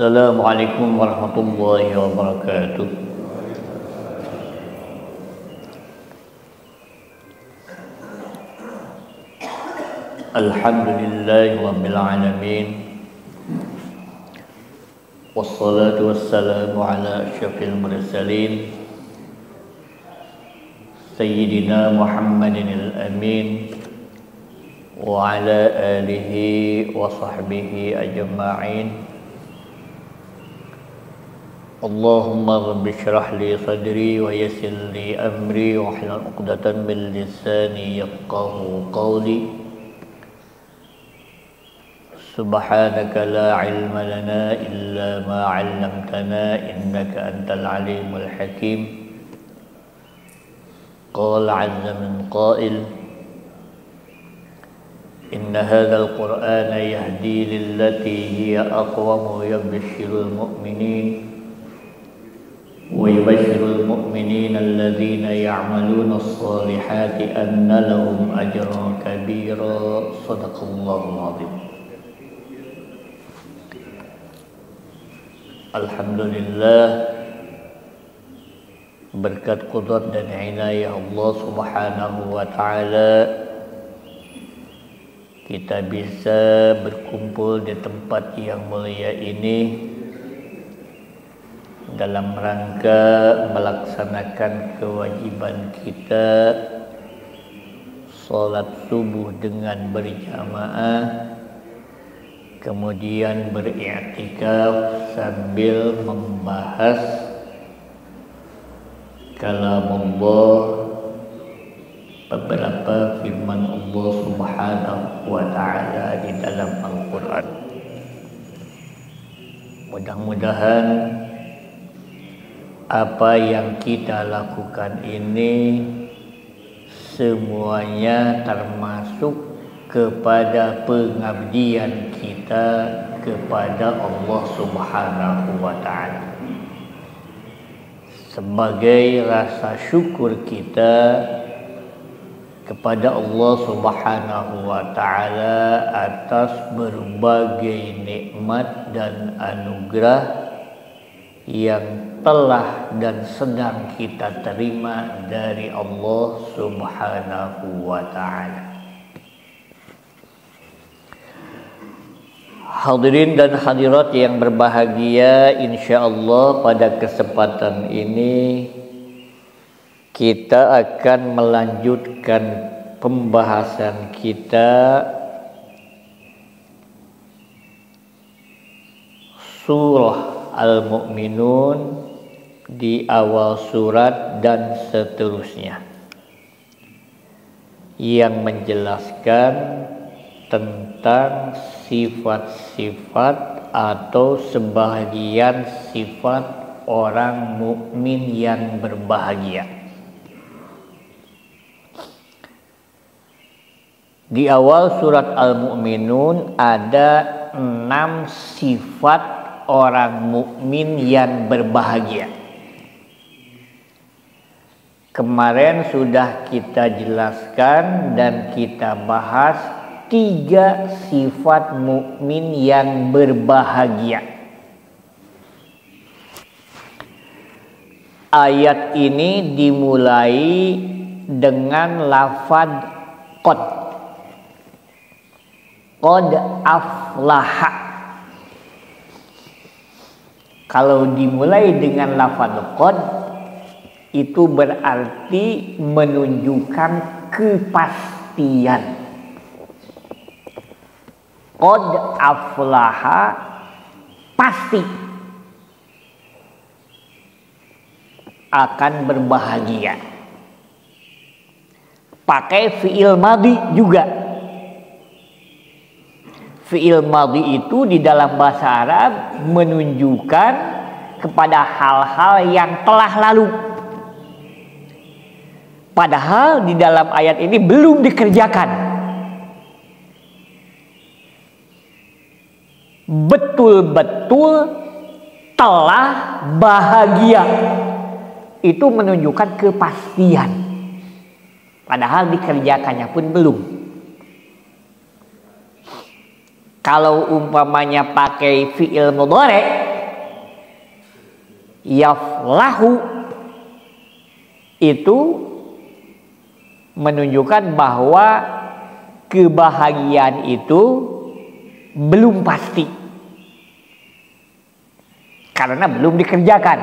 Assalamualaikum warahmatullahi wabarakatuh. Alhamdulillahi rabbil alamin. Wassalatu wassalamu ala asyrafil mursalin Sayyidina Muhammadin al-amin wa ala alihi wa sahbihi ajma'in. Allahumma rabbi syrah li sadri wa yassir li amri wa hlul 'uqdatam min lisani yafqahu qawli. Subhanaka la ilma lana illa ma 'allamtana innaka antal alimul hakim. Qala 'azza min qail inna hadzal qur'ana yahdi lillati hiya aqwam wa yubashshirul mu'minin ويبشر المؤمنين الذين يعملون الصالحات أن لهم أجرا كبيرا صدق الله العظيم. Alhamdulillah, berkat qudrat dan inayah Allah Subhanahu wa taala kita bisa berkumpul di tempat yang mulia ini dalam rangka melaksanakan kewajiban kita salat subuh dengan berjamaah, kemudian beriktikaf sambil membahas kalamullah, beberapa firman Allah Subhanahu wa taala di dalam Al-Qur'an. Mudah-mudahan apa yang kita lakukan ini semuanya termasuk kepada pengabdian kita kepada Allah Subhanahu wa taala, sebagai rasa syukur kita kepada Allah Subhanahu wa taala atas berbagai nikmat dan anugerah yang telah dan sedang kita terima dari Allah Subhanahu wa taala. Hadirin dan hadirat yang berbahagia, insyaallah pada kesempatan ini kita akan melanjutkan pembahasan kita surah Al-Mu'minun di awal surat dan seterusnya, yang menjelaskan tentang sifat-sifat atau sebahagian sifat orang mukmin yang berbahagia. Di awal surat Al-Mu'minun ada 6 sifat orang mukmin yang berbahagia. Kemarin sudah kita jelaskan dan kita bahas 3 sifat mukmin yang berbahagia. Ayat ini dimulai dengan lafaz qad. Qad aflaha. Kalau dimulai dengan lafaz qad, itu berarti menunjukkan kepastian. Qad aflaha, pasti akan berbahagia. Pakai fi'il madhi juga. Fi'il madhi itu di dalam bahasa Arab menunjukkan kepada hal-hal yang telah lalu. Padahal di dalam ayat ini belum dikerjakan. Betul-betul telah bahagia. Itu menunjukkan kepastian. Padahal dikerjakannya pun belum. Kalau umpamanya pakai fi'il mudhari', Yaflahu itu menunjukkan bahwa kebahagiaan itu belum pasti karena belum dikerjakan.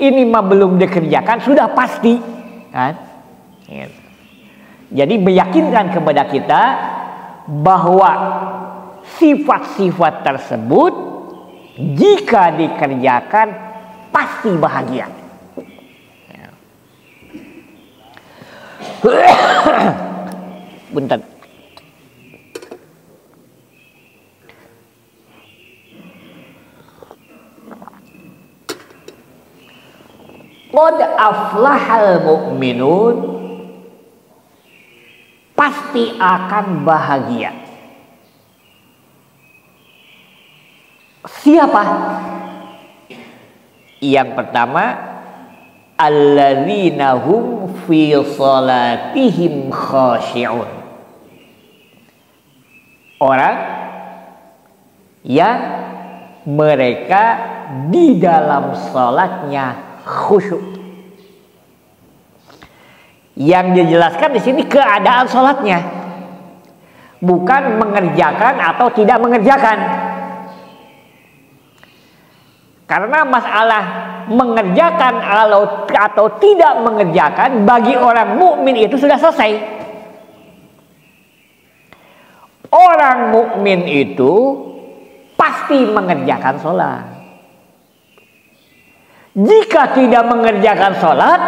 Ini mah belum dikerjakan sudah pasti kan? Jadi meyakinkan kepada kita bahwa sifat-sifat tersebut jika dikerjakan pasti bahagia. Bentar. Qad aflahal mu'minun, pasti akan bahagia. Siapa? Yang pertama, alladzina hum fi salatihim khashi'un. Orang yang mereka di dalam salatnya khusyuk. Yang dijelaskan di sini keadaan salatnya, bukan mengerjakan atau tidak mengerjakan. Karena masalah mengerjakan atau tidak mengerjakan bagi orang mukmin itu sudah selesai. Orang mukmin itu pasti mengerjakan sholat. Jika tidak mengerjakan sholat,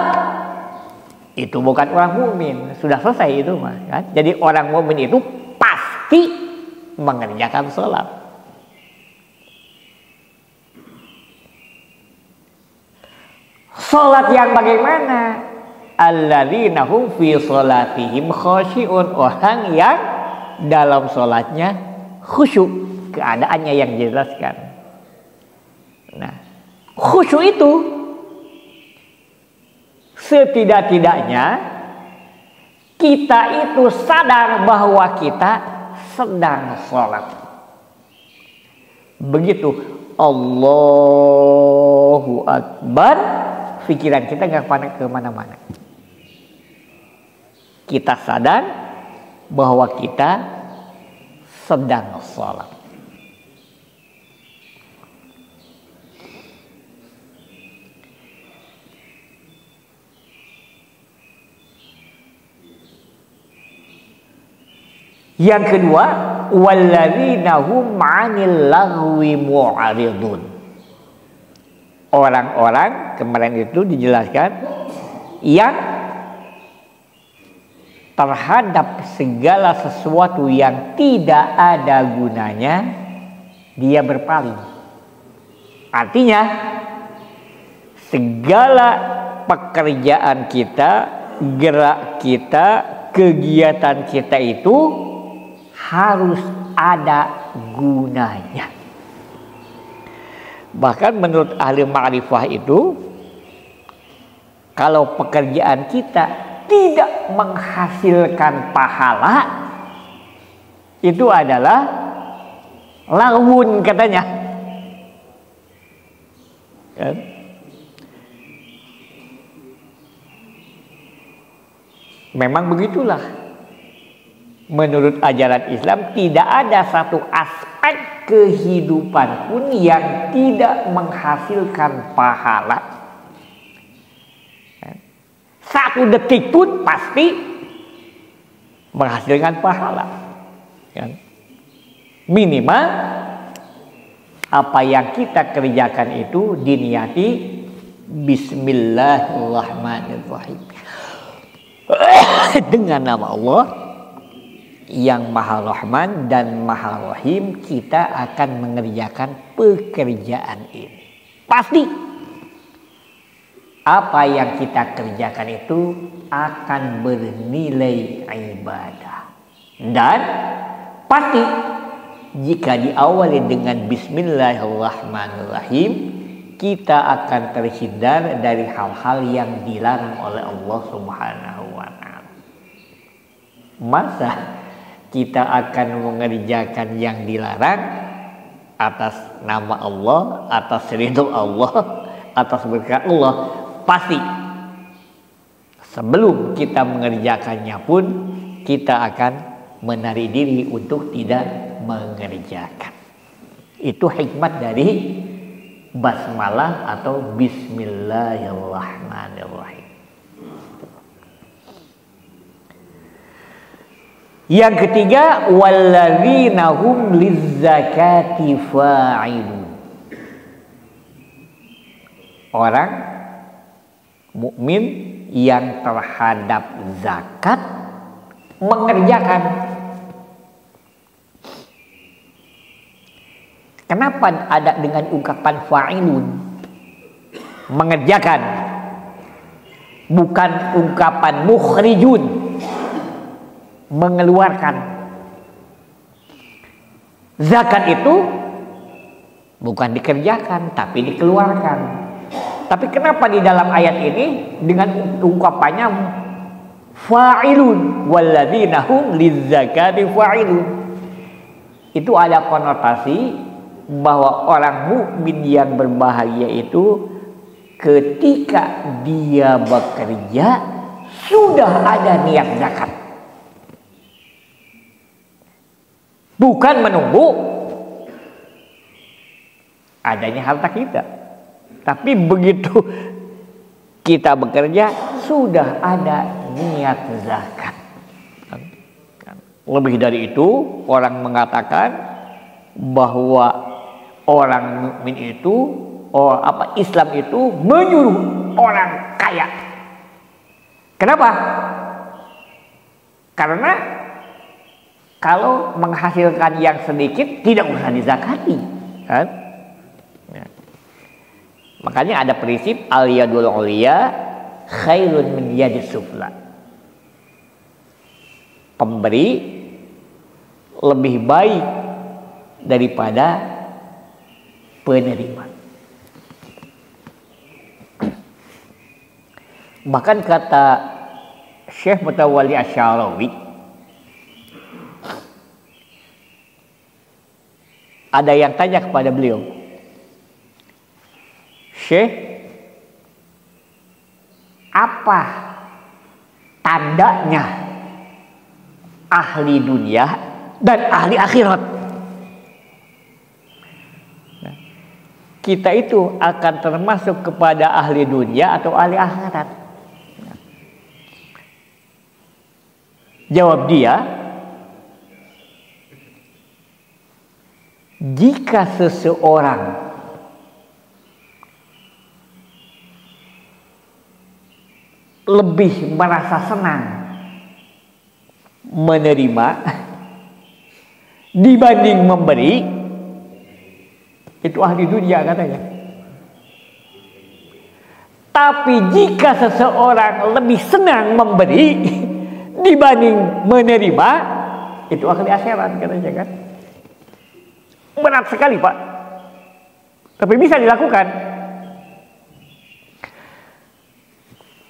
itu bukan orang mukmin, sudah selesai itu mah. Kan? Jadi orang mukmin itu pasti mengerjakan sholat. Sholat yang bagaimana? Alladzina hum fi sholatihim khashi'un, orang yang dalam sholatnya khusyuk, keadaannya yang dijelaskan. Nah, khusyuk itu setidak-tidaknya kita itu sadar bahwa kita sedang sholat. Begitu Allahu Akbar, pikiran kita nggak kemana-mana. Kita sadar bahwa kita sedang sholat. Yang kedua, walladzina hum 'anil lagwi mu'ridun. Orang-orang kemarin itu dijelaskan yang terhadap segala sesuatu yang tidak ada gunanya dia berpaling. Artinya segala pekerjaan kita, gerak kita, kegiatan kita itu harus ada gunanya. Bahkan menurut ahli ma'rifah itu, kalau pekerjaan kita tidak menghasilkan pahala, itu adalah lawun katanya. Kan? Memang begitulah. Menurut ajaran Islam tidak ada satu aspek kehidupan pun yang tidak menghasilkan pahala. Satu detik pun pasti menghasilkan pahala. Minimal apa yang kita kerjakan itu diniati Bismillahirrahmanirrahim. Dengan nama Allah yang Maha Rahman dan Maha Rahim, kita akan mengerjakan pekerjaan ini. Pasti apa yang kita kerjakan itu akan bernilai ibadah. Dan pasti jika diawali dengan Bismillahirrahmanirrahim, kita akan terhindar dari hal-hal yang dilarang oleh Allah Subhanahu wa ta'ala. Masa kita akan mengerjakan yang dilarang atas nama Allah, atas ridho Allah, atas berkat Allah, pasti sebelum kita mengerjakannya pun kita akan menarik diri untuk tidak mengerjakan. Itu hikmat dari basmalah atau bismillahirrahmanirrahim. Yang ketiga, walladzina hum lizzakati fa'ilun. Orang mukmin yang terhadap zakat mengerjakan. Kenapa ada dengan ungkapan fa'ilun? Mengerjakan. Bukan ungkapan mukhrijun. Mengeluarkan. Zakat itu bukan dikerjakan tapi dikeluarkan. Tapi kenapa di dalam ayat ini dengan ungkapannya fa'ilun, walladzina hum lizzakati fa'ilun? Itu ada konotasi bahwa orang mukmin yang berbahagia itu ketika dia bekerja sudah ada niat zakat. Bukan menunggu adanya harta kita, tapi begitu kita bekerja sudah ada niat zakat. Lebih dari itu, orang mengatakan bahwa orang mukmin itu, Islam itu menyuruh orang kaya. Kenapa? Karena kalau menghasilkan yang sedikit tidak usah dizakati, kan? Ya. Makanya ada prinsip al-yadul ulya khairun min yadis sufla. Pemberi lebih baik daripada penerima. Bahkan kata Syekh Mutawalli Asy-Syarawi, ada yang tanya kepada beliau, Syekh, apa tandanya ahli dunia dan ahli akhirat? Kita itu akan termasuk kepada ahli dunia atau ahli akhirat? Jawab dia, jika seseorang lebih merasa senang menerima dibanding memberi, itu ahli dunia katanya. Tapi jika seseorang lebih senang memberi dibanding menerima, itu ahli akhirat katanya, kan? Berat sekali, Pak, tapi bisa dilakukan.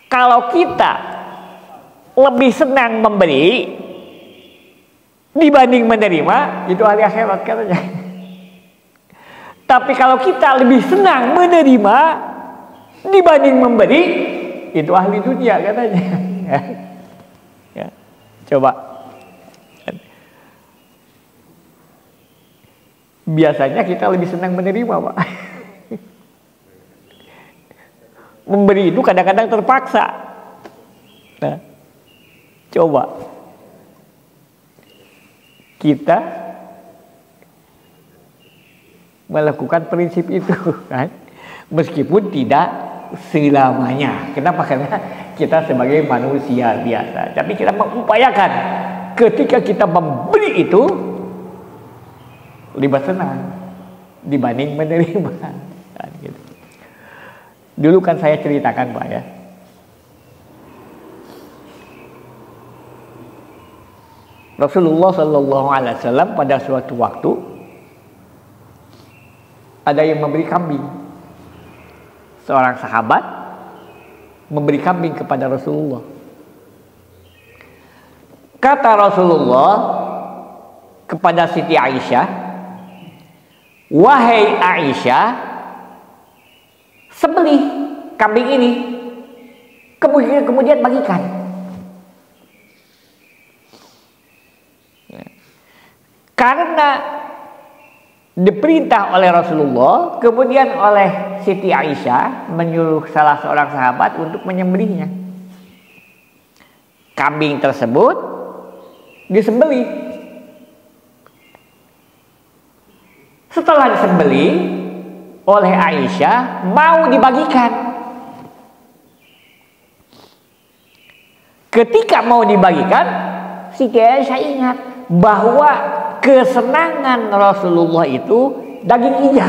Kalau kita lebih senang memberi dibanding menerima, itu ahli akhirat katanya. Tapi kalau kita lebih senang menerima dibanding memberi, itu ahli dunia katanya. Ya. Coba. Biasanya kita lebih senang menerima, Pak. Memberi itu kadang-kadang terpaksa. Nah, coba kita melakukan prinsip itu, kan? Meskipun tidak selamanya. Kenapa? Karena kita sebagai manusia biasa. Tapi kita mengupayakan ketika kita memberi itu lebih senang dibanding menerima. Kan, gitu. Dulu kan saya ceritakan, Pak, ya. Rasulullah Shallallahu Alaihi Wasallam pada suatu waktu ada yang memberi kambing. Seorang sahabat memberi kambing kepada Rasulullah. Kata Rasulullah kepada Siti Aisyah, wahai Aisyah, sembelih kambing ini, kemudian bagikan. Karena diperintah oleh Rasulullah, kemudian oleh Siti Aisyah menyuruh salah seorang sahabat untuk menyembelihnya. Kambing tersebut disembelih. Setelah disembelih oleh Aisyah, mau dibagikan. Ketika mau dibagikan, Siti Aisyah ingat bahwa kesenangan Rasulullah itu daging iga.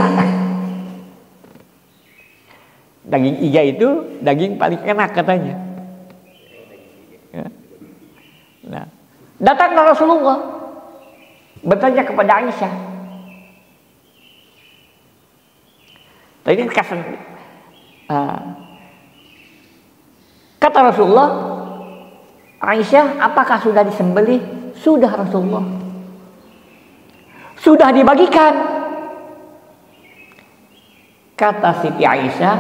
Daging iga itu daging paling enak katanya. Nah, datanglah Rasulullah bertanya kepada Aisyah. Tadi kata Rasulullah, Aisyah, apakah sudah disembelih? Sudah Rasulullah. Sudah dibagikan. Kata Siti Aisyah,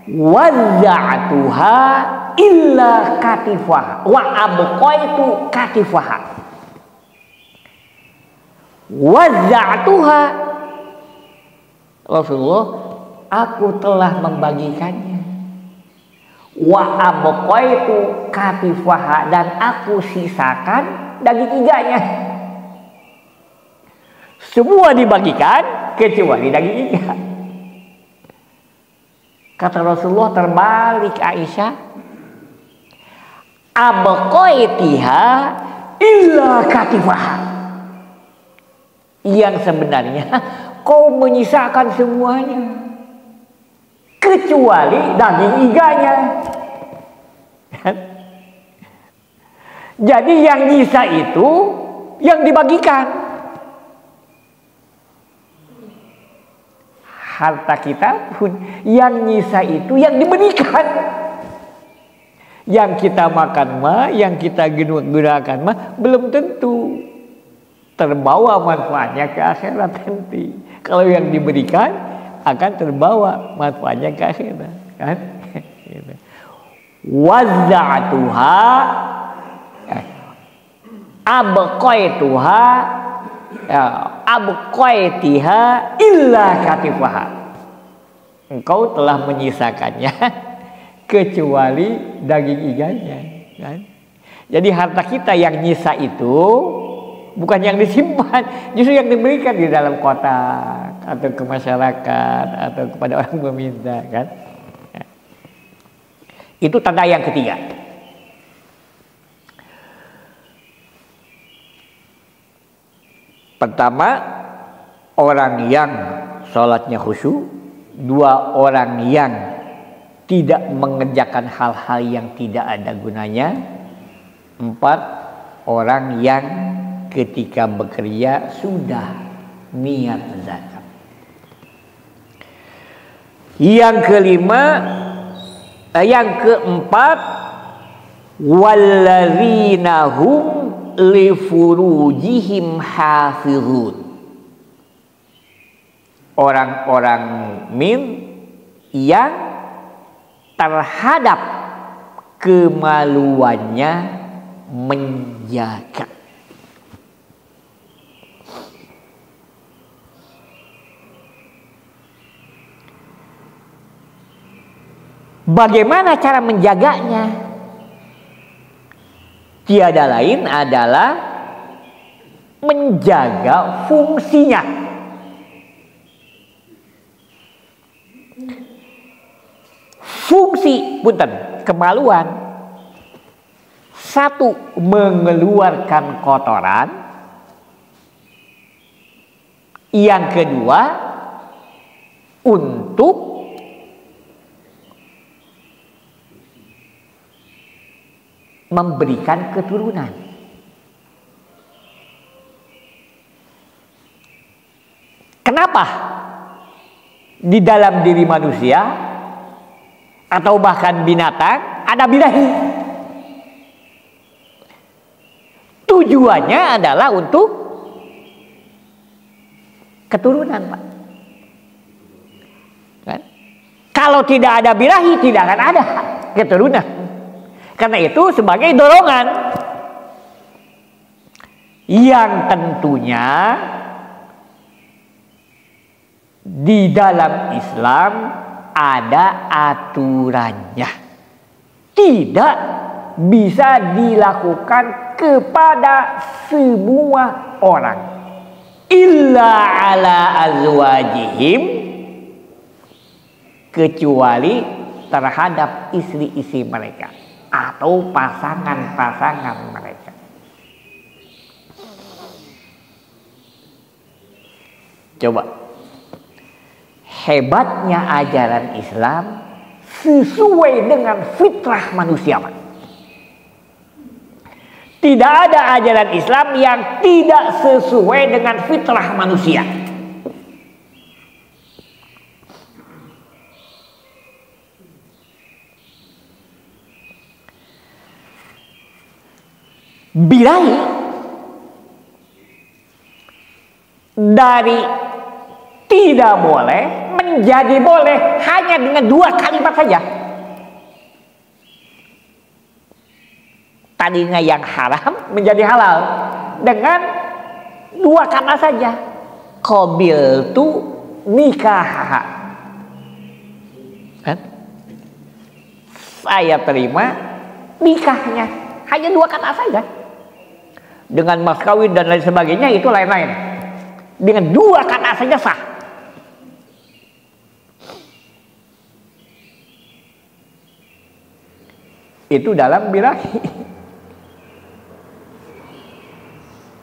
waza'tuha illa katifaha wa abqaitu katifaha. Waza'tuha, Rasulullah, aku telah membagikannya. Wa abqaitu katifaha, dan aku sisakan daging iganya. Semua dibagikan kecuali daging iga. Kata Rasulullah terbalik Aisyah, abqaitiha illa katifaha. Yang sebenarnya kau menyisakan semuanya kecuali daging iganya. Jadi yang nyisa itu yang dibagikan. Harta kita pun yang nyisa itu yang diberikan. Yang kita makan mah, yang kita gunakan mah belum tentu terbawa manfaatnya ke akhirat nanti. Kalau yang diberikan akan terbawa manfaatnya ke akhirat, kan? Wazza'tuha abqaituha abqaitiha illa katifaha. Engkau telah menyisakannya kecuali daging iganya, kan? Jadi harta kita yang nyisa itu bukan yang disimpan, justru yang diberikan di dalam kotak atau ke masyarakat atau kepada orang meminta, kan? Itu tanda yang ketiga. Pertama, orang yang sholatnya khusyuk. Dua, orang yang tidak mengerjakan hal-hal yang tidak ada gunanya. Empat, orang yang ketika bekerja sudah niat zakat. Yang kelima, yang keempat, walladzina hum li furujihim hafizun. Orang-orang mukmin yang terhadap kemaluannya menjaga. Bagaimana cara menjaganya? Tiada lain adalah menjaga fungsinya. Fungsi kemaluan. Satu, mengeluarkan kotoran. Yang kedua, untuk memberikan keturunan. Kenapa di dalam diri manusia atau bahkan binatang ada birahi? Tujuannya adalah untuk keturunan, Pak. Kan? Kalau tidak ada birahi, tidak akan ada keturunan. Karena itu sebagai dorongan yang tentunya di dalam Islam ada aturannya. Tidak bisa dilakukan kepada semua orang. Illa ala azwajihim, kecuali terhadap istri-istri mereka atau pasangan-pasangan mereka. Coba, hebatnya ajaran Islam sesuai dengan fitrah manusia. Tidak ada ajaran Islam yang tidak sesuai dengan fitrah manusia. Birahi dari tidak boleh menjadi boleh hanya dengan 2 kalimat saja. Tadinya yang haram menjadi halal dengan 2 kata saja. Qabiltu nikah. Saya terima nikahnya. Hanya 2 kata saja. Dengan mas kawin dan lain sebagainya itu lain-lain. Dengan 2 kata saja sah. Itu dalam birahi.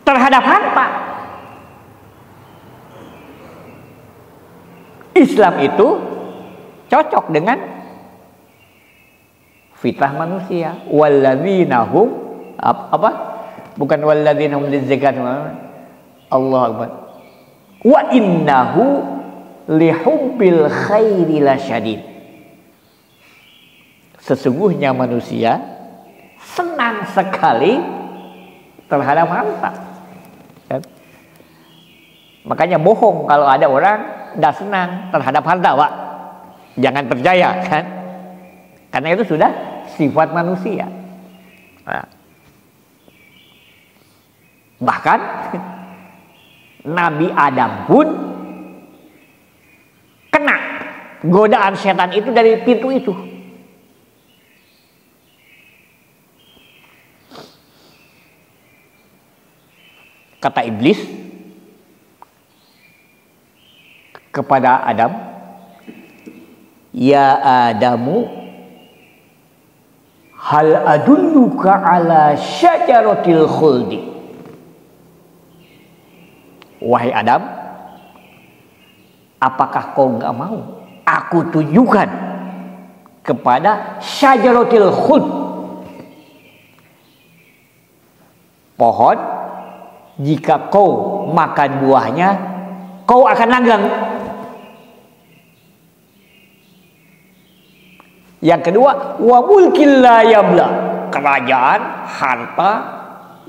Terhadap harta, Islam itu cocok dengan fitrah manusia. Walladzina hum apa? Bukan walladzina hum lizakat. Allahu akbar. Wa innahu lihubbil khairi lasyadid. Sesungguhnya manusia senang sekali terhadap harta. Kan? Makanya bohong kalau ada orang tidak senang terhadap harta, Pak. Jangan percaya, kan? Karena itu sudah sifat manusia. Nah. Bahkan Nabi Adam pun kena godaan setan itu dari pintu itu. Kata iblis kepada Adam, ya Adamu, hal adulluka ala syajaratil khuldi. Wahai Adam, apakah kau enggak mau aku tunjukkan kepada syajaratil khuld, pohon jika kau makan buahnya kau akan langgeng. Yang kedua, wa mulkil la yabla, kerajaan, harta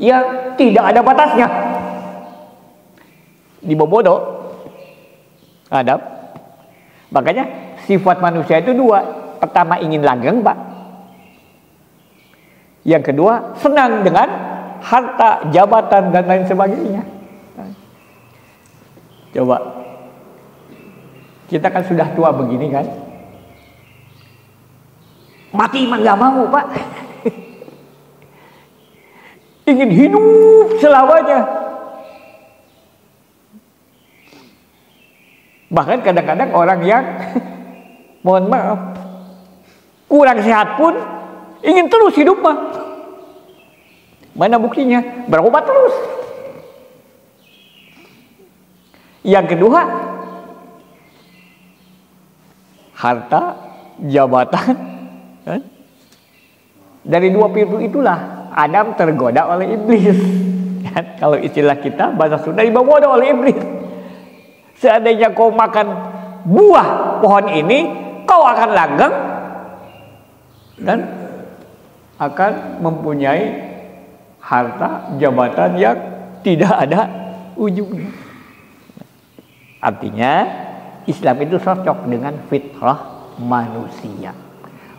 yang tidak ada batasnya. Dibobodo Adam. Makanya sifat manusia itu 2. Pertama ingin langgeng, Pak. Yang kedua senang dengan harta, jabatan dan lain sebagainya. Coba, kita kan sudah tua begini kan, mati mah nggak mau, Pak. Ingin hidup selamanya. Bahkan kadang-kadang orang yang mohon maaf kurang sehat pun ingin terus hidup, Pak. Mana buktinya? Berobat terus. Yang kedua, harta, jabatan. Dari 2 pintu itulah Adam tergoda oleh iblis. Kalau istilah kita bahasa Sunda, dibodoh oleh iblis. Seandainya kau makan buah pohon ini, kau akan langgeng dan akan mempunyai harta, jabatan yang tidak ada ujungnya. Artinya Islam itu cocok dengan fitrah manusia.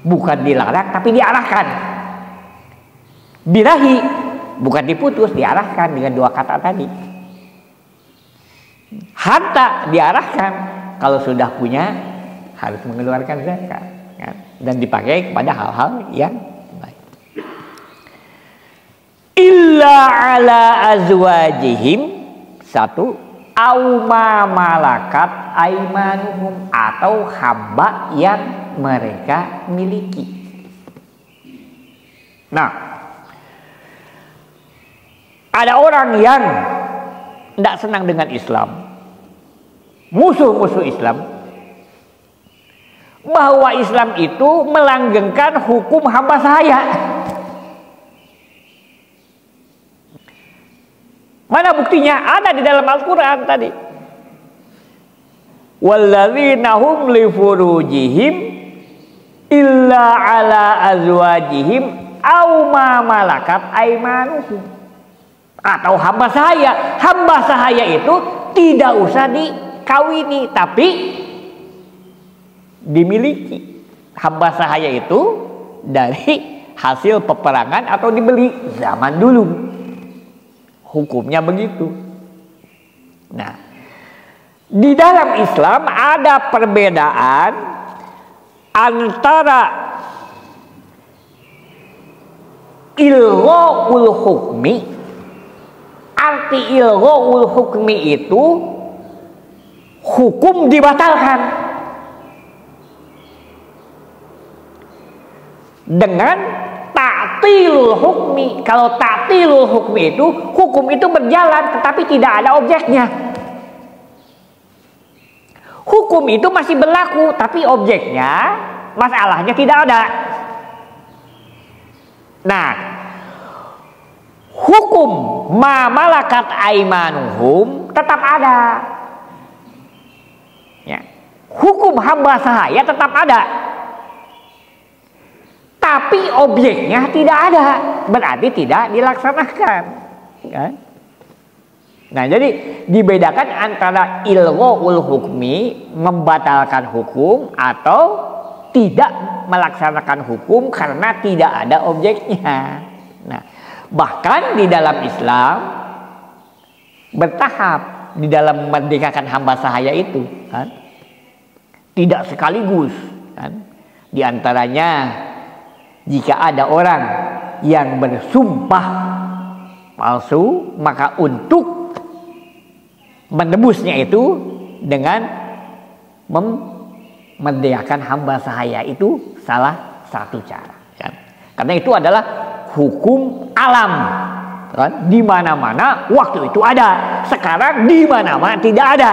Bukan dilarang tapi diarahkan. Birahi bukan diputus, diarahkan dengan dua kata tadi. Harta diarahkan, kalau sudah punya harus mengeluarkan zakat, kan? Dan dipakai kepada hal-hal yang baik. Illa ala azwajihim, satu, au ma malakat aimanuhum, atau hamba yang mereka miliki. Nah, ada orang yang tidak senang dengan Islam, musuh-musuh Islam, bahwa Islam itu melanggengkan hukum hamba sahaya. Mana buktinya? Ada di dalam Al-Quran tadi. Walladzina hum li furujihim illa ala azwajihim aw ma malakat aimanuhum, atau hamba sahaya. Hamba sahaya itu tidak usah dikawini tapi dimiliki. Hamba sahaya itu dari hasil peperangan atau dibeli zaman dulu. Hukumnya begitu. Nah, di dalam Islam ada perbedaan antara ilghaul hukmi. Arti ilghaul hukmi itu hukum dibatalkan, dengan ta'tilul hukmi. Kalau ta'tilul hukmi itu, hukum itu berjalan tetapi tidak ada objeknya. Hukum itu masih berlaku tapi objeknya, masalahnya tidak ada. Nah, hukum ma malakat aimanuhum tetap ada. Ya. Hukum hamba sahaya tetap ada. Tapi objeknya tidak ada, berarti tidak dilaksanakan, kan? Nah, jadi dibedakan antara ilghaul hukmi, membatalkan hukum, atau tidak melaksanakan hukum karena tidak ada objeknya. Nah, bahkan di dalam Islam bertahap di dalam memerdekakan hamba sahaya itu, kan? Tidak sekaligus, kan? Di antaranya, jika ada orang yang bersumpah palsu, maka untuk menebusnya itu dengan memerdekakan hamba sahaya, itu salah satu cara, kan? Karena itu adalah hukum alam, kan? Di mana-mana waktu itu ada, sekarang di mana-mana tidak ada.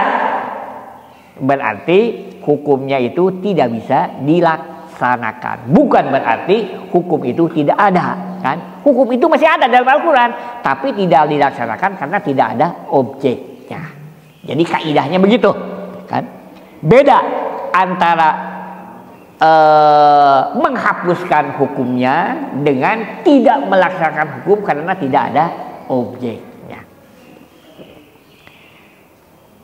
Berarti hukumnya itu tidak bisa dilaksanakan. Bukan berarti hukum itu tidak ada, kan? Hukum itu masih ada dalam Al-Quran, tapi tidak dilaksanakan karena tidak ada objeknya. Jadi kaidahnya begitu, kan? Beda antara menghapuskan hukumnya dengan tidak melaksanakan hukum karena tidak ada objeknya.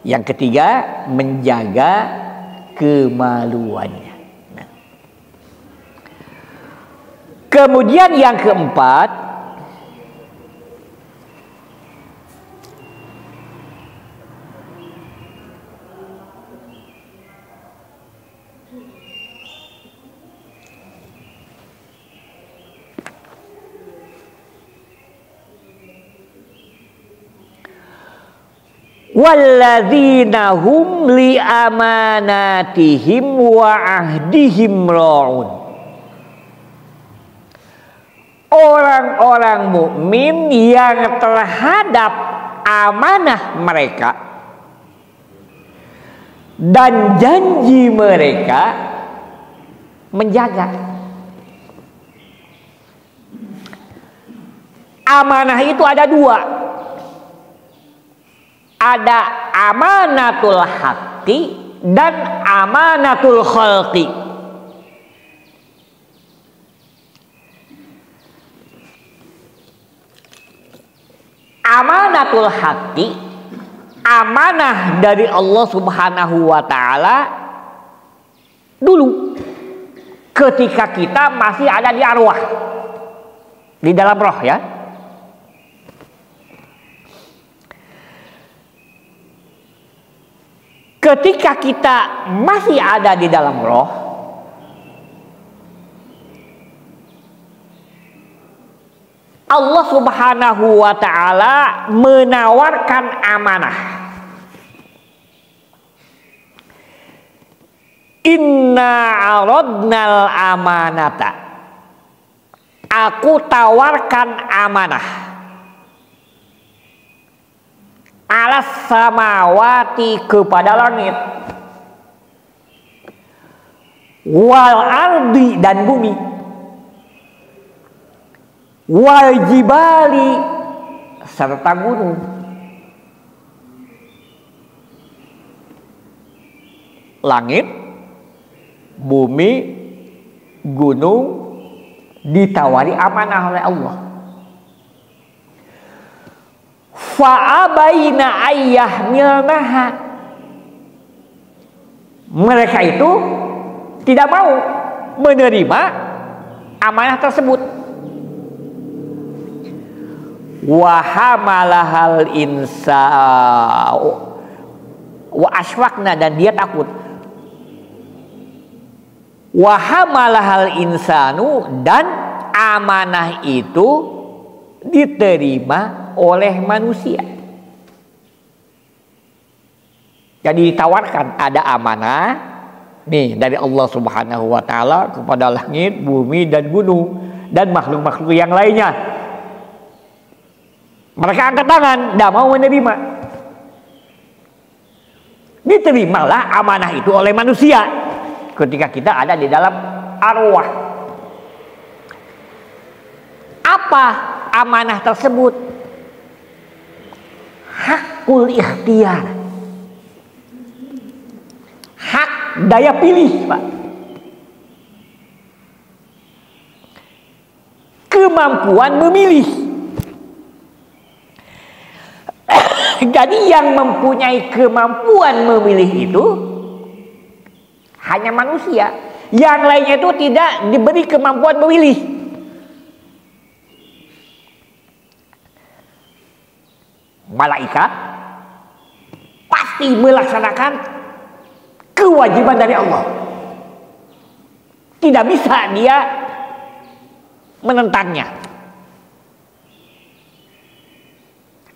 Yang ketiga, menjaga kemaluannya. Nah. Kemudian yang keempat, walladzina hum li amanatihim wa ahdihim ra'un. Orang-orang mukmin yang terhadap amanah mereka dan janji mereka menjaga. Amanah itu ada dua. Ada amanatul haqqi dan amanatul khalqi. Amanatul haqqi, amanah dari Allah Subhanahu wa ta'ala dulu. ketika kita masih ada di arwah, di dalam roh ya. Ketika kita masih ada di dalam roh, Allah Subhanahu wa ta'ala menawarkan amanah. Inna aradnal amanata. Aku tawarkan amanah. Alas samawati, kepada langit, wal ardi, dan bumi, wal jibali, serta gunung. Langit, bumi, gunung ditawari amanah oleh Allah. Fa'abaina ayyahmilnaha. Mereka itu tidak mau menerima amanah tersebut. Wa hamalahal insa wa aswakna, dan dia takut. Wa hamalahal insanu, dan amanah itu diterima oleh manusia. Jadi ditawarkan, ada amanah nih dari Allah Subhanahu wa ta'ala kepada langit, bumi, dan gunung, dan makhluk-makhluk yang lainnya. Mereka angkat tangan, tidak mau menerima. Diterimalah amanah itu oleh manusia ketika kita ada di dalam arwah. Apa amanah tersebut? Hakul ikhtiar, hak daya pilih, Pak. Kemampuan memilih. Jadi yang mempunyai kemampuan memilih itu hanya manusia. Yang lainnya itu tidak diberi kemampuan memilih. Malaikat pasti melaksanakan kewajiban dari Allah. Tidak bisa dia menentangnya.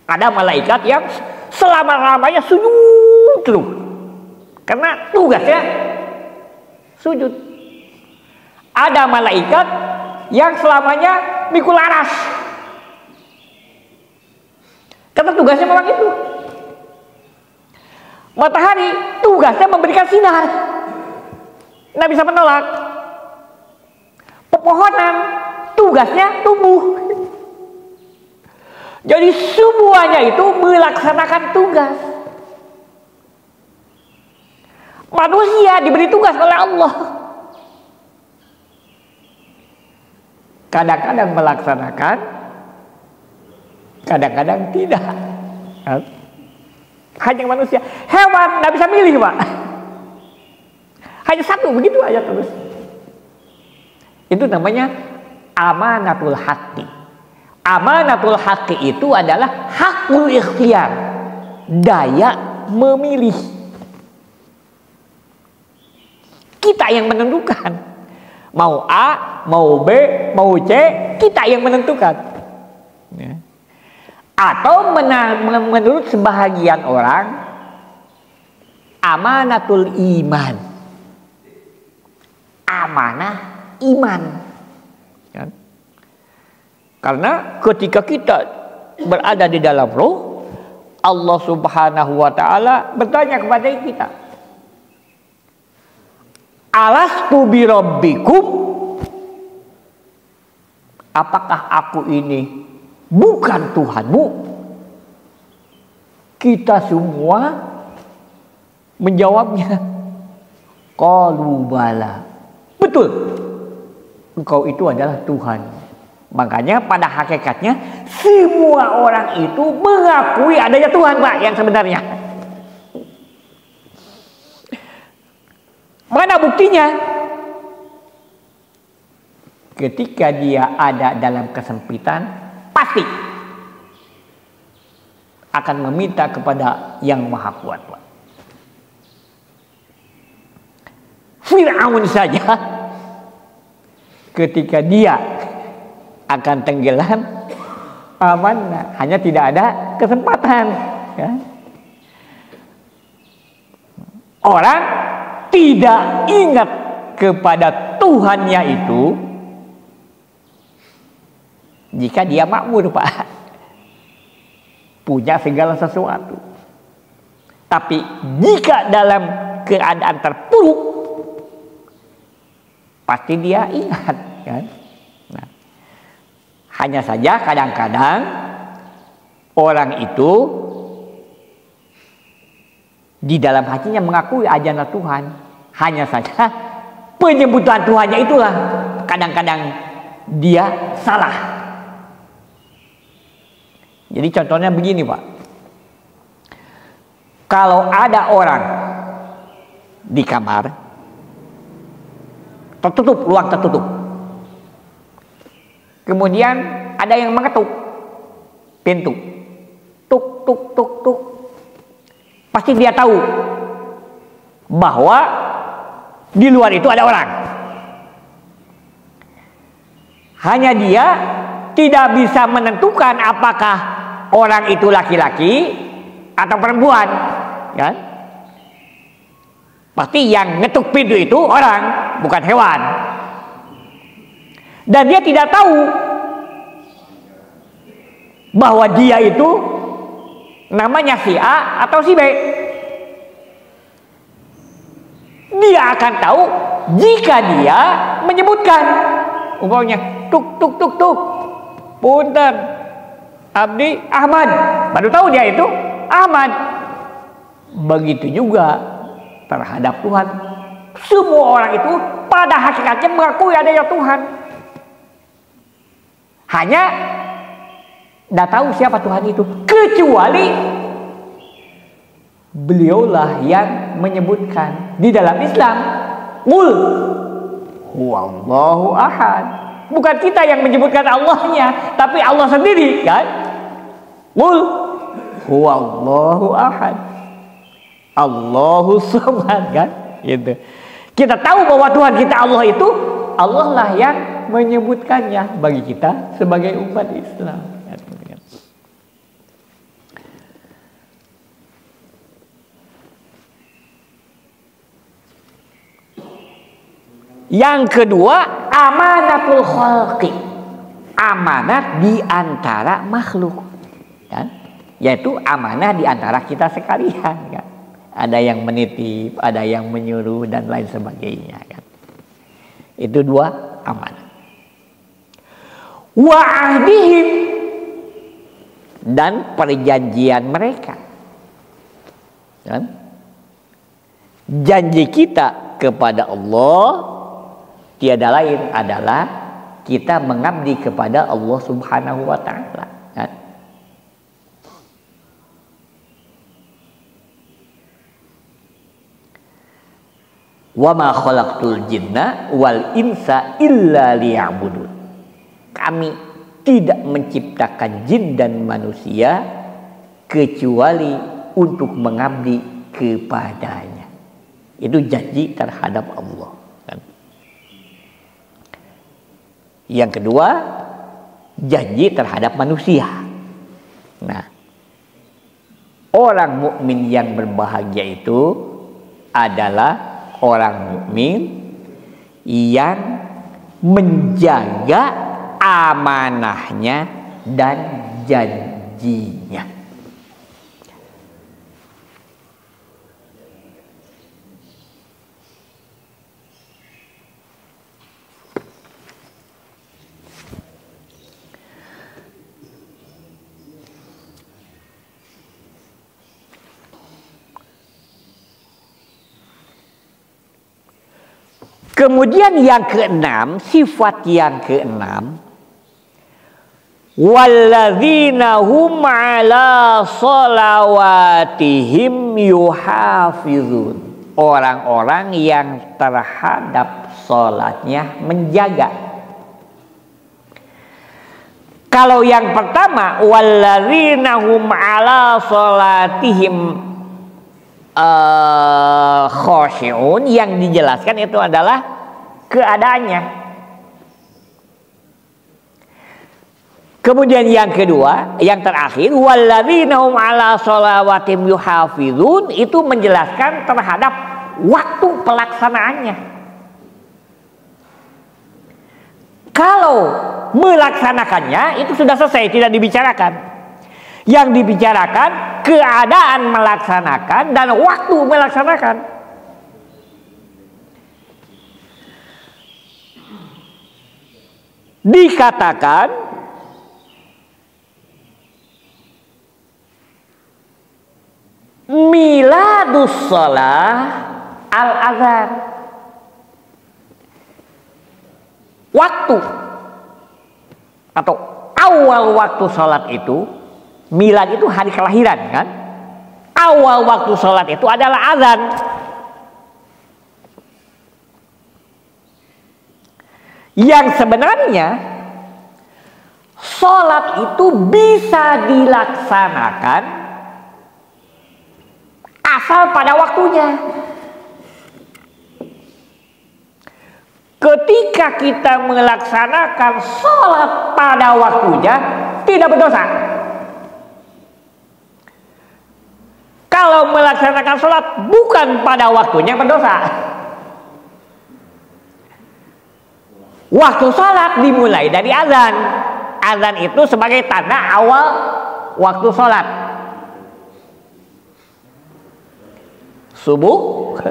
Ada malaikat yang selama-lamanya sujud terus, karena tugasnya sujud. Ada malaikat yang selamanya mikul aras, karena tugasnya memang itu. Matahari tugasnya memberikan sinar, nggak bisa menolak. Pepohonan tugasnya tumbuh. Jadi semuanya itu melaksanakan tugas. Manusia diberi tugas oleh Allah. Kadang-kadang melaksanakan, kadang-kadang tidak. Hanya manusia. Hewan tidak bisa milih, Pak. Hanya satu, begitu aja terus. Itu namanya amanatul haqqi. Amanatul haqqi itu adalah hakul ikhtiar, daya memilih. Kita yang menentukan. Mau A, mau B, mau C, kita yang menentukan. Ya. Atau menurut sebahagian orang, amanatul iman, amanah iman. Kan? Karena ketika kita berada di dalam roh, Allah Subhanahu wa ta'ala bertanya kepada kita, alastu birabbikum, apakah aku ini bukan Tuhanmu? Kita semua menjawabnya, qalu bala, betul, engkau itu adalah Tuhan. Makanya pada hakikatnya semua orang itu mengakui adanya Tuhan, Pak, yang sebenarnya. Mana buktinya? ketika dia ada dalam kesempitan, pasti akan meminta kepada yang maha kuat. Fir'aun saja ketika dia akan tenggelam, aman, hanya tidak ada kesempatan. Ya. Orang tidak ingat kepada Tuhannya itu jika dia makmur, Pak, punya segala sesuatu. Tapi jika dalam keadaan terpuruk, pasti dia ingat, kan? Nah, hanya saja kadang-kadang orang itu di dalam hatinya mengakui adanya Tuhan, hanya saja penyebutan Tuhannya itulah kadang-kadang dia salah. Jadi contohnya begini, Pak. Kalau ada orang di kamar tertutup, ruang tertutup, kemudian ada yang mengetuk pintu, tuk tuk tuk tuk, pasti dia tahu bahwa di luar itu ada orang. Hanya dia tidak bisa menentukan apakah orang itu laki-laki atau perempuan, kan? Pasti yang ngetuk pintu itu orang, bukan hewan. Dan dia tidak tahu bahwa dia itu namanya si A atau si B. Dia akan tahu jika dia menyebutkan, umpamanya tuk tuk tuk tuk, punten Abdi Ahmad, baru tahu dia itu Ahmad. Begitu juga terhadap Tuhan. Semua orang itu pada hakikatnya mengakui adanya Tuhan, hanya tidak tahu siapa Tuhan itu, kecuali beliaulah yang menyebutkan di dalam Islam, qul huwallahu ahad. Bukan kita yang menyebutkan Allahnya, tapi Allah sendiri, kan? Qul huwallahu ahad, Allahu samad, kan? Gitu. Kita tahu bahwa Tuhan kita Allah itu, Allah lah yang menyebutkannya bagi kita sebagai umat Islam. Yang kedua, amanatul khalqi, amanat di antara makhluk, kan? Yaitu amanah di antara kita sekalian, kan? Ada yang menitip, ada yang menyuruh dan lain sebagainya, kan? Itu dua amanah. Wa ahdihim, dan perjanjian mereka, kan? Janji kita kepada Allah tiada lain adalah kita mengabdi kepada Allah Subhanahu wa ta'ala, kan? Wa ma khalaqtul jinna wal insa illa liya'budun. Kami tidak menciptakan jin dan manusia kecuali untuk mengabdi kepadanya. Itu janji terhadap Allah, kan? Yang kedua, janji terhadap manusia. Nah, orang mukmin yang berbahagia itu adalah orang mukmin yang menjaga amanahnya dan janjinya. Kemudian yang keenam, sifat yang keenam, walladzina hum ala sholawatihim yuhafizun. Orang-orang yang terhadap sholatnya menjaga. Kalau yang pertama, walladzina hum ala salatihim khoshi'un, yang dijelaskan itu adalah keadaannya. Kemudian yang kedua, yang terakhir, walladzina hum ala shalawatihim yuhafizun, itu menjelaskan terhadap waktu pelaksanaannya. Kalau melaksanakannya itu sudah selesai, tidak dibicarakan. Yang dibicarakan keadaan melaksanakan dan waktu melaksanakan. Dikatakan miladus shalah al-azan. Waktu atau awal waktu sholat itu, milad itu hari kelahiran kan. Awal waktu sholat itu adalah azan. Yang sebenarnya sholat itu bisa dilaksanakan asal pada waktunya. Ketika kita melaksanakan sholat pada waktunya, tidak berdosa. Kalau melaksanakan sholat bukan pada waktunya, berdosa. Waktu sholat dimulai dari azan. Azan itu sebagai tanda awal waktu sholat. Subuh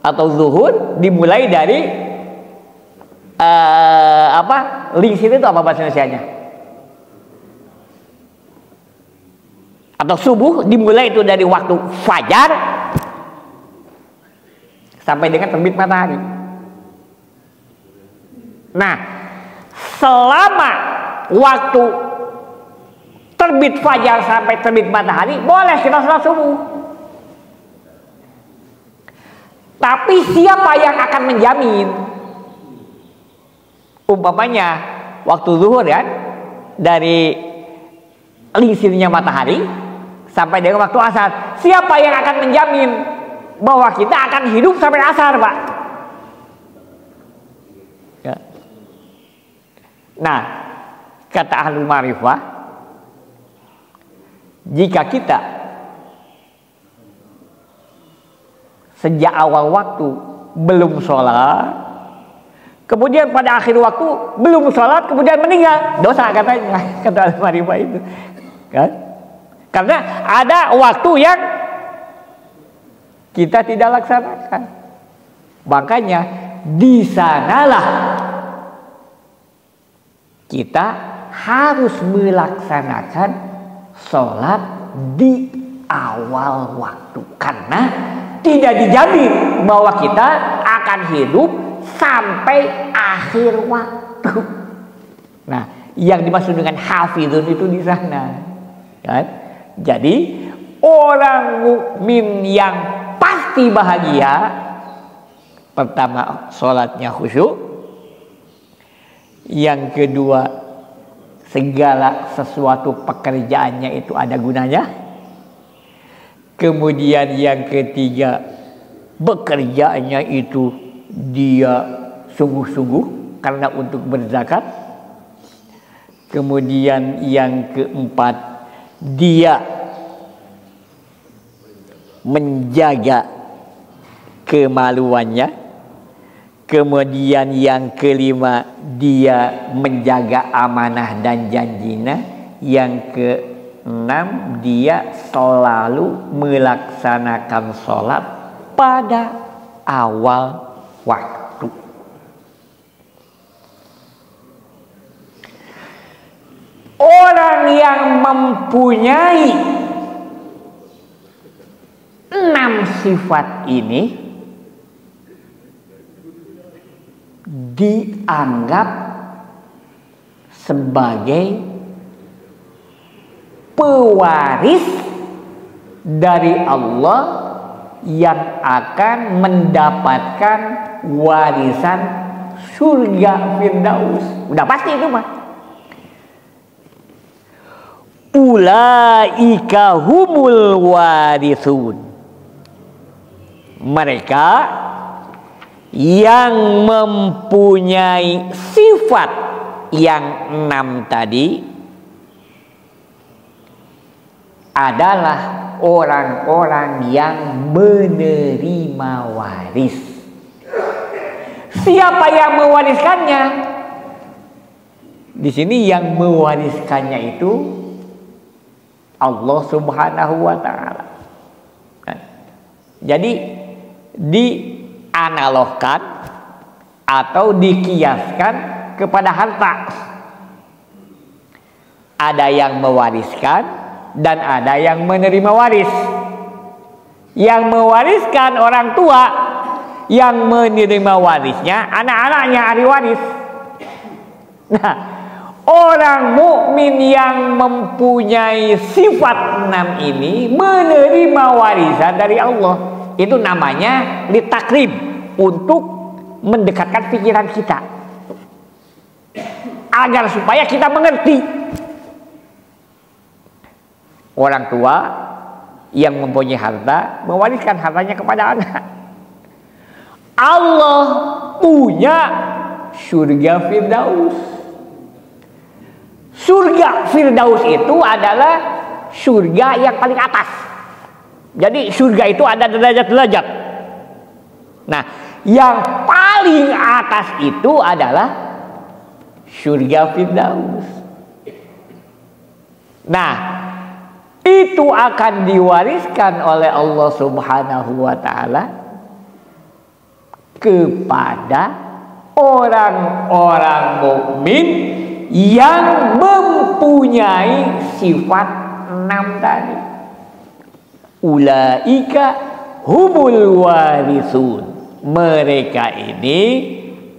atau zuhur dimulai dari lingsir itu apa bahasa Indonesianya? Atau subuh dimulai itu dari waktu fajar sampai dengan terbit matahari. Nah, selama waktu terbit fajar sampai terbit matahari boleh kita sholat subuh. Tapi siapa yang akan menjamin? Umpamanya waktu zuhur kan, dari lingsirnya matahari sampai dengan waktu asar. Siapa yang akan menjamin bahwa kita akan hidup sampai asar, Pak? Ya. Nah, kata ahlul ma'rifah, jika kita sejak awal waktu belum sholat, kemudian pada akhir waktu belum sholat, kemudian meninggal, dosa katanya, kata al-Marifah itu kan? Karena ada waktu yang kita tidak laksanakan. Makanya di sanalah kita harus melaksanakan sholat di awal waktu, karena tidak dijamin bahwa kita akan hidup sampai akhir waktu. Nah, yang dimaksud dengan hafizun itu di sana, kan? Jadi orang mukmin yang pasti bahagia, pertama sholatnya khusyuk, yang kedua segala sesuatu pekerjaannya itu ada gunanya. Kemudian yang ketiga, bekerjanya itu dia sungguh-sungguh karena untuk berzakat. Kemudian yang keempat, dia menjaga kemaluannya. Kemudian yang kelima, dia menjaga amanah dan janjinya. Yang keenam, dia selalu melaksanakan sholat pada awal waktu. Orang yang mempunyai 6 sifat ini dianggap sebagai pewaris dari Allah yang akan mendapatkan warisan surga Firdaus. Udah pasti itu mah. ulaika humul warithun. Mereka yang mempunyai sifat yang 6 tadi adalah orang-orang yang menerima waris. Siapa yang mewariskannya? Di sini yang mewariskannya itu Allah Subhanahu wa taala. Jadi dianalogkan atau dikiaskan kepada harta. Ada yang mewariskan dan ada yang menerima waris. Yang mewariskan orang tua, yang menerima warisnya anak-anaknya ahli waris. Nah, orang mukmin yang mempunyai sifat 6 ini menerima warisan dari Allah. Itu namanya litakrib, untuk mendekatkan pikiran kita agar supaya kita mengerti. Orang tua yang mempunyai harta mewariskan hartanya kepada anak. Allah punya surga Firdaus. Surga Firdaus itu adalah surga yang paling atas. Jadi surga itu ada derajat-derajat. Nah, yang paling atas itu adalah surga Firdaus. Nah, itu akan diwariskan oleh Allah Subhanahu wa taala kepada orang-orang mukmin yang mempunyai sifat 6 tadi. Ulaika humul warisun. Mereka ini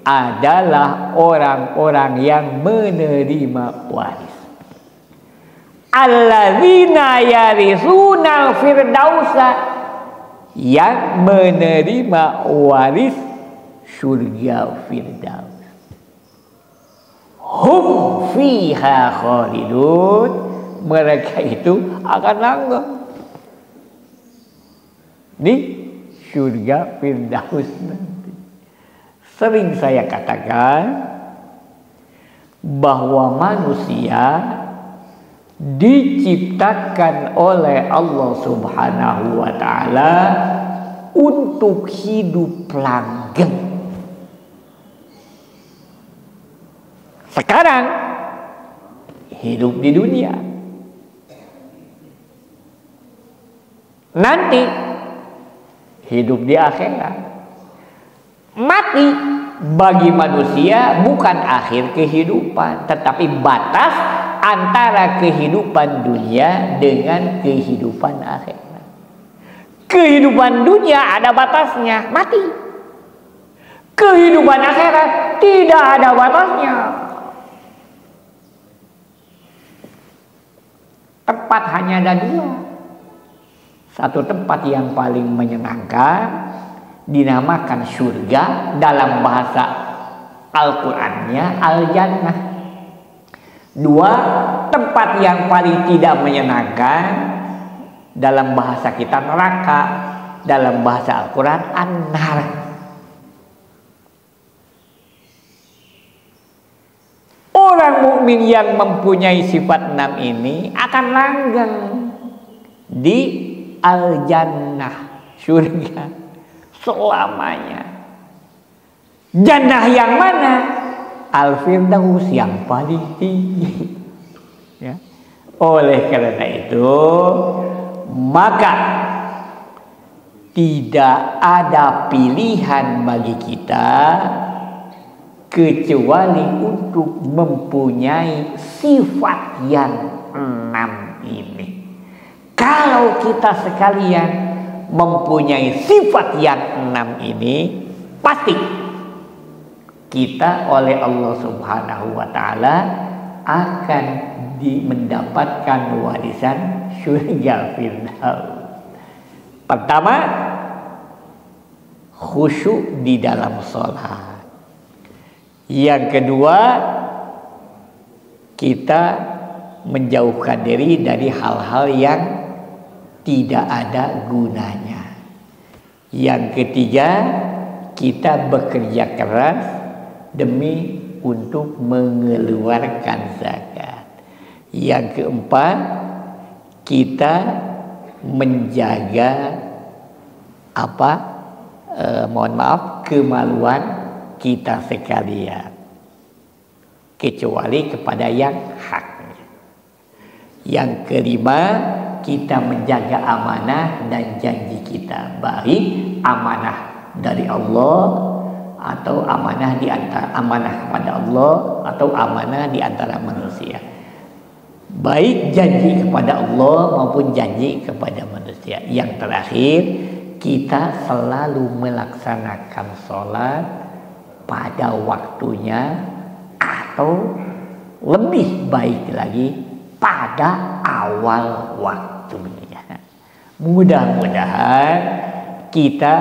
adalah orang-orang yang menerima waris. Alladzina yarisuna firdausa, yang menerima waris surga Firdaus. Hum fiha khalidun, mereka itu akan langgeng di surga Firdaus nanti. Sering saya katakan bahwa manusia diciptakan oleh Allah Subhanahu wa taala untuk hidup langgeng. Sekarang hidup di dunia, nanti hidup di akhirat. Mati bagi manusia bukan akhir kehidupan, tetapi batas antara kehidupan dunia dengan kehidupan akhirat. Kehidupan dunia ada batasnya, mati. Kehidupan akhirat tidak ada batasnya. Tempat hanya ada 2. Satu tempat yang paling menyenangkan dinamakan surga, dalam bahasa Al-Qur'annya Al-Jannah. 2 tempat yang paling tidak menyenangkan dalam bahasa kita neraka, dalam bahasa Al-Quran An-Nar. Orang mukmin yang mempunyai sifat 6 ini akan langgeng di Al-Jannah, surga selamanya. Jannah yang mana? Al-Firdaus, yang paling tinggi. Ya. Oleh karena itu, maka tidak ada pilihan bagi kita kecuali untuk mempunyai sifat yang 6 ini. Kalau kita sekalian mempunyai sifat yang 6 ini, pasti kita oleh Allah Subhanahu wa taala akan mendapatkan warisan surga Firdaus. Pertama, khusyuk di dalam sholat. Yang kedua, kita menjauhkan diri dari hal-hal yang tidak ada gunanya. Yang ketiga, kita bekerja keras demi untuk mengeluarkan zakat. Yang keempat, kita menjaga kemaluan kita sekalian, kecuali kepada yang haknya. Yang kelima, kita menjaga amanah dan janji kita, baik amanah dari Allah atau amanah di antara amanah kepada Allah atau amanah di antara manusia. Baik janji kepada Allah maupun janji kepada manusia. Yang terakhir, kita selalu melaksanakan sholat pada waktunya atau lebih baik lagi pada awal waktunya. Mudah-mudahan kita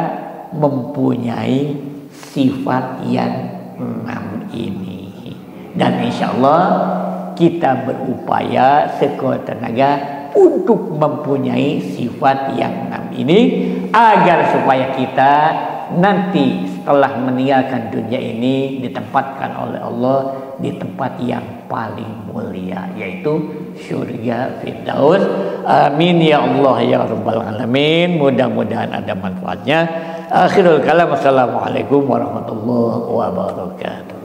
mempunyai sifat yang 6 ini, dan insya Allah kita berupaya sekuat tenaga untuk mempunyai sifat yang 6 ini, agar supaya kita nanti setelah meninggalkan dunia ini ditempatkan oleh Allah di tempat yang paling mulia, yaitu surga Firdaus. Amin ya Allah ya rabbal alamin. Mudah-mudahan ada manfaatnya. Akhirul kalam, assalamualaikum warahmatullahi wabarakatuh.